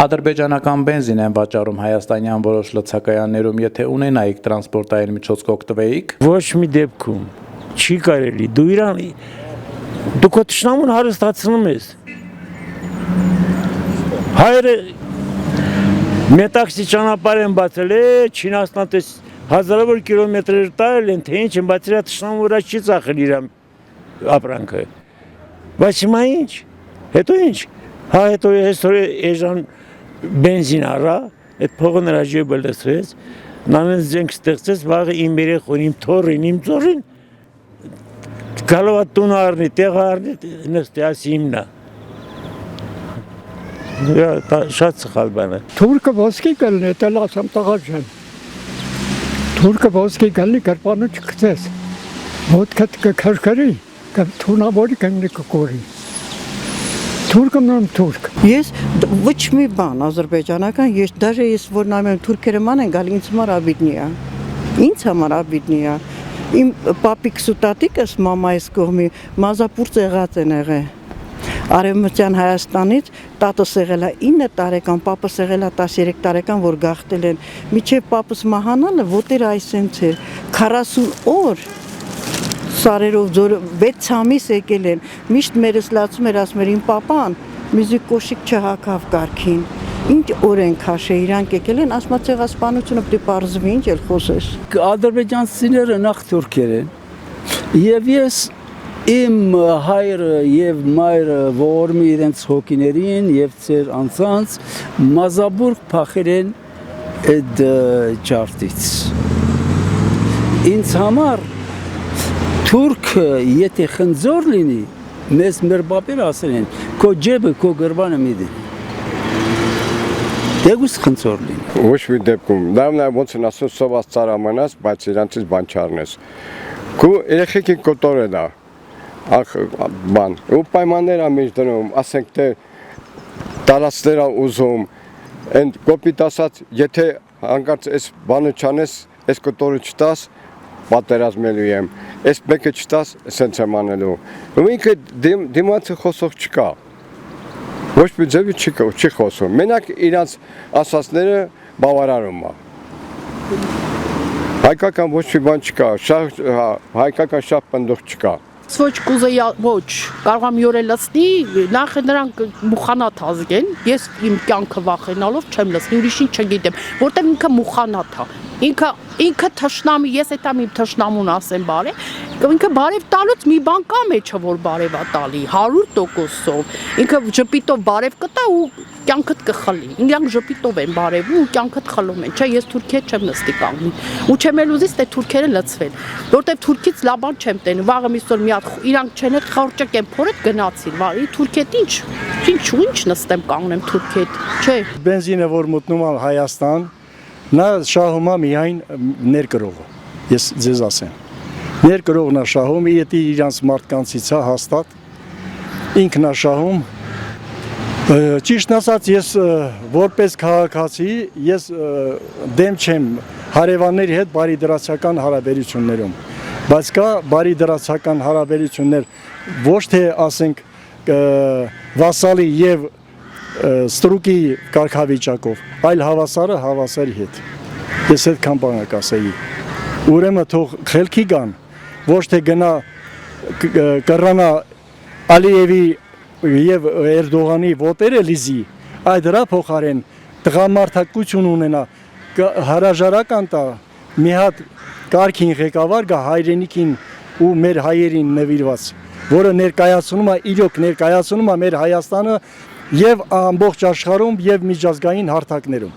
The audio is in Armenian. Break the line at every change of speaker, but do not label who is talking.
Ադրբեջանական բենզին են վաճառում հայաստանյան որոշ լցակայաններում, եթե ունենայիք տրանսպորտային միջոց կօգտվեիք։
Ոչ մի դեպքում չի կարելի։ Դու քո տշնամուն հարստացնում ես։ Հայերը մետաքսի ճանապարհ են բացել, Չինաստանից հազարավոր կիլոմետրեր տարել են, թե ինչ են, բայց իր տշնամու վրա չի ծախել իր ապրանքը։ Բայց հիմա ինչ։ Հետո ինչ։ Հա հետո էժան բենզին առա, այդ փողը նրա ջեբը լցրեց, նանեց ձենք ստեղծեց, վաղը իմ երեխուն, իմ թոռին, իմ ծոռին, գալով է տուն առնի, տեղ առնի, նստի, ասի իմնա։ Շատ սխալ բան է։
Թուրքը ոսկի կլնի, էլ ասեմ տղա ջան։ Թուրքը ոսկի կլնի, գրպանը չգցես։ Ոտքդ կքրքրի, թունավորի կմնի կկորի։ Թուրքը մնում թուրք։
Ես ոչ մի բան ադրբեջանական, դաժե ես որ նայում եմ թուրքերը ման են գալ, ինձ համար աբիդնի է։ Ինձ համար աբիդնի է։ Իմ պապիկս ու տատիկս մամայիս կողմի մազապուրծ եղած են եղել։ Արևմտյան Հայաստանից տատս եղել է 9 տարեկան, պապս եղել է 13 տարեկան, որ գաղթել են։ Միջև պապս մահանալը ոտերը այսենց էր, 40 օր սարերով ձորը 6 ամիս եկել են, միշտ մերս լացում էր, ասում էր իմ պապան, միզի կոշիկ չհակավ կարգին, ինչ օրենք հաշե իրանք եկել են, ասում է ցեղասպանությունը պիտի պարզվի, ինչ էլ խոսես։
Ադրբեջանցիները նախ թուրքեր են, եւ ես իմ հայրը եւ մայրը ողորմի իրենց հոգիներին եւ ծեր անցած մազաբուրգ փախել են այդ ջարտից։ Ինձ համար Թուրքը եթե խնձոր լինի, մեզ մեր բապերը ասել են, քո ջեբը, քո գրբանը մի դի։ Դեգուս խնձոր լինի։
Ոչ մի դեպքում, նայում ոնց են ասում սոված ծարամանաս, բայց իրանցից բան չառնես։ Քո երեխեքին կոտորել է, բան, ու պայմաններ ա մեջ դնում, ասենք թե տարածքներ ա ուզում, այն կոպիտ ասած, եթե հանկարծ այս բանը չանես, այս կոտորը չտաս, պատերազմելու եմ, այս մեկը չտաս, սենց եմ անելու։ Ու ինքը դիմացը խոսող չկա, ոչ մի ձևի չի խոսում, մենակ իրանց ասածները բավարարում է։ Հայկական ոչ մի բան չկա, հայկական շատ պնդող չկա։
Ոչ կուզեի ոչ, կարող եմ յորել լցնի, նախ նրանք մուխանաթ ազգեն, ես իմ կյանքը վախենալով չեմ լցնի, ուրիշին չգիտեմ, որտեղ ինքը մուխանաթ է, ինքը թշնամի, ես էդ եմ իմ թշնամուն ասեմ բարև, ինքը բարև տալուց մի բան կա մեջը, որ բարև է տալի, 100%-ով, ինքը ժպիտով բարև կտա ու կյանքդ կխլի, իրանք ժպիտով են բարևում ու կյանքդ խլում են, չէ, ես թուրքի հետ չեմ նստի կանգնի, ու չեմ էլ ուզիս թե թուրքերը լցվեն, որտեղ թուրքից լաբան չեմ տենում, վաղը միսօր մի հատ իրանք չեն հետ խորճակ են փորդ գնացին, վարի թուրքի հետ ինչ նստեմ կանգնեմ թուրքի հետ, չէ։
Բենզինը որ մտնում է Հայաստան, նա շահում է միայն ներկրողը, ես ձեզ ասեմ։ Ներկրողն է շահում, եթե իրանց մարդկանցից է հաստատ, ինքն է շահում։ Ճիշտ ասած, ես որպես քաղաքացի, ես դեմ չեմ հարևանների հետ բարիդրացական հարաբերություններում, բայց կա բարիդրացական հարաբերություններ ոչ թե ասենք վասալի եւ ստրուկի կարգավիճակով, այլ հավասարը հավասարի հետ։ Ես այդքան բան կասեի։ Ուրեմն թող խելքի գան, ոչ թե գնա կռանա Ալիևի եւ Էրդողանի ոտերը լիզի, այ դրա փոխարեն տղամարդակություն ունենա, հարաժարական տա, մի հատ կարգին ղեկավար գա հայրենիքին ու մեր հայերին նվիրված, որը ներկայացնում է, իրոք ներկայացնում է մեր Հայաստանը եւ ամբողջ աշխարհում եւ միջազգային հարթակներում։